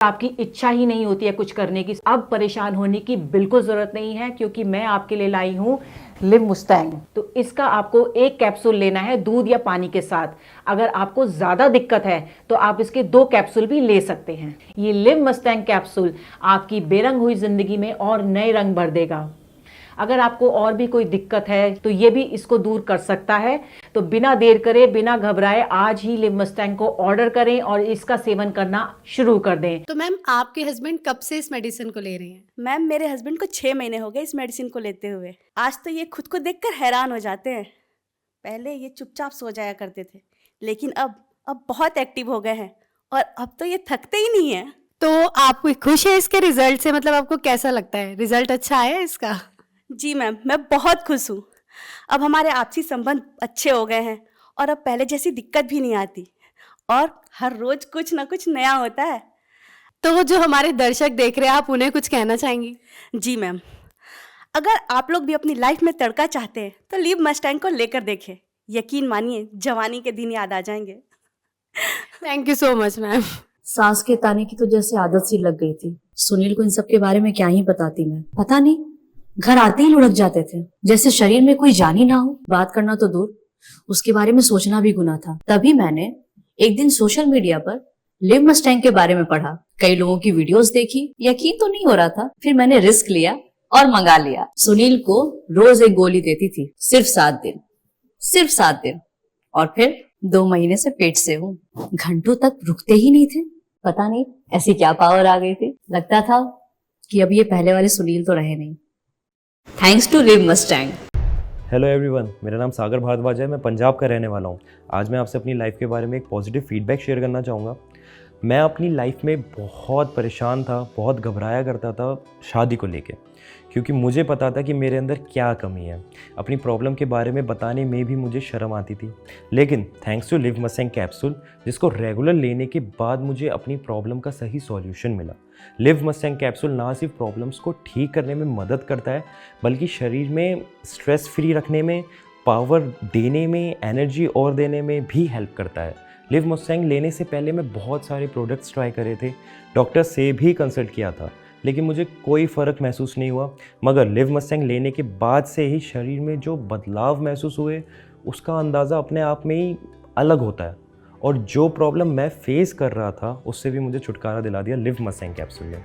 आपकी इच्छा ही नहीं होती है कुछ करने की, अब परेशान होने की बिल्कुल ज़रूरत नहीं है, क्योंकि मैं आपके लिए लाई हूँ लिव मुस्टैंग। तो इसका आपको एक कैप्सूल लेना है दूध या पानी के साथ। अगर आपको ज़्यादा दिक्कत है तो आप इसके 2 कैप्सूल भी ले सकते हैं। ये लिव मुस्टैंग कैप्सूल आपकी बेरंग हुई ज़िंदगी में और नए रंग भर देगा। अगर आपको और भी कोई दिक्कत है तो ये भी इसको दूर कर सकता है। तो बिना देर करे, बिना घबराए आज ही लिव मस्टैंग को ऑर्डर करें और इसका सेवन करना शुरू कर दें। तो मैम आपके हस्बैंड कब से इस मेडिसिन को ले रहे हैं? मैम मेरे हस्बैंड को 6 महीने हो गए इस मेडिसिन को लेते हुए। आज तो ये खुद को देखकर हैरान हो जाते हैं। पहले ये चुपचाप सो जाया करते थे, लेकिन अब बहुत एक्टिव हो गए हैं और अब तो ये थकते ही नहीं है। तो आप खुश है इसके रिजल्ट से? मतलब आपको कैसा लगता है, रिजल्ट अच्छा आया इसका? जी मैम, मैं बहुत खुश हूँ। अब हमारे आपसी संबंध अच्छे हो गए हैं और अब पहले जैसी दिक्कत भी नहीं आती और हर रोज कुछ ना कुछ नया होता है। तो जो हमारे दर्शक देख रहे हैं, आप उन्हें कुछ कहना चाहेंगी? जी मैम, अगर आप लोग भी अपनी लाइफ में तड़का चाहते हैं तो लिव मस्टैंग को लेकर देखें। यकीन मानिए, जवानी के दिन याद आ जाएंगे। Thank you so much ma'am. सास के ताने की तो जैसे आदत सी लग गई थी। सुनील को इन सब के बारे में क्या ही बताती मैं। पता नहीं, घर आते ही लुढ़क जाते थे, जैसे शरीर में कोई जान ही ना हो। बात करना तो दूर, उसके बारे में सोचना भी गुनाह था। तभी मैंने एक दिन सोशल मीडिया पर लिव मस्टैंग के बारे में पढ़ा, कई लोगों की वीडियोस देखी, यकीन तो नहीं हो रहा था। फिर मैंने रिस्क लिया और मंगा लिया। सुनील को रोज एक गोली देती थी, सिर्फ 7 दिन, और फिर 2 महीने से पेट से हूँ। घंटों तक रुकते ही नहीं थे। पता नहीं ऐसी क्या पावर आ गई थी। लगता था कि अब ये पहले वाले सुनील तो रहे नहीं। Thanks to Liv Mustang. Hello everyone, मेरा नाम सागर भारद्वाज है। मैं पंजाब का रहने वाला हूँ। आज मैं आपसे अपनी लाइफ के बारे में एक पॉजिटिव फीडबैक शेयर करना चाहूँगा। मैं अपनी लाइफ में बहुत परेशान था, बहुत घबराया करता था शादी को लेके, क्योंकि मुझे पता था कि मेरे अंदर क्या कमी है। अपनी प्रॉब्लम के बारे में बताने में भी मुझे शर्म आती थी। लेकिन thanks to Liv Mustang capsule, जिसको रेगुलर लेने के बाद मुझे अपनी प्रॉब्लम का सही सॉल्यूशन मिला। लिव मस्टैंग कैप्सूल ना सिर्फ प्रॉब्लम्स को ठीक करने में मदद करता है, बल्कि शरीर में स्ट्रेस फ्री रखने में, पावर देने में, एनर्जी और देने में भी हेल्प करता है। लिव मस्टैंग लेने से पहले मैं बहुत सारे प्रोडक्ट्स ट्राई करे थे, डॉक्टर से भी कंसल्ट किया था, लेकिन मुझे कोई फ़र्क महसूस नहीं हुआ। मगर लिव मस्टैंग लेने के बाद से ही शरीर में जो बदलाव महसूस हुए, उसका अंदाज़ा अपने आप में ही अलग होता है। और जो प्रॉब्लम मैं फेस कर रहा था, उससे भी मुझे छुटकारा दिला दिया लिव मस्टैंग कैप्सूल ने।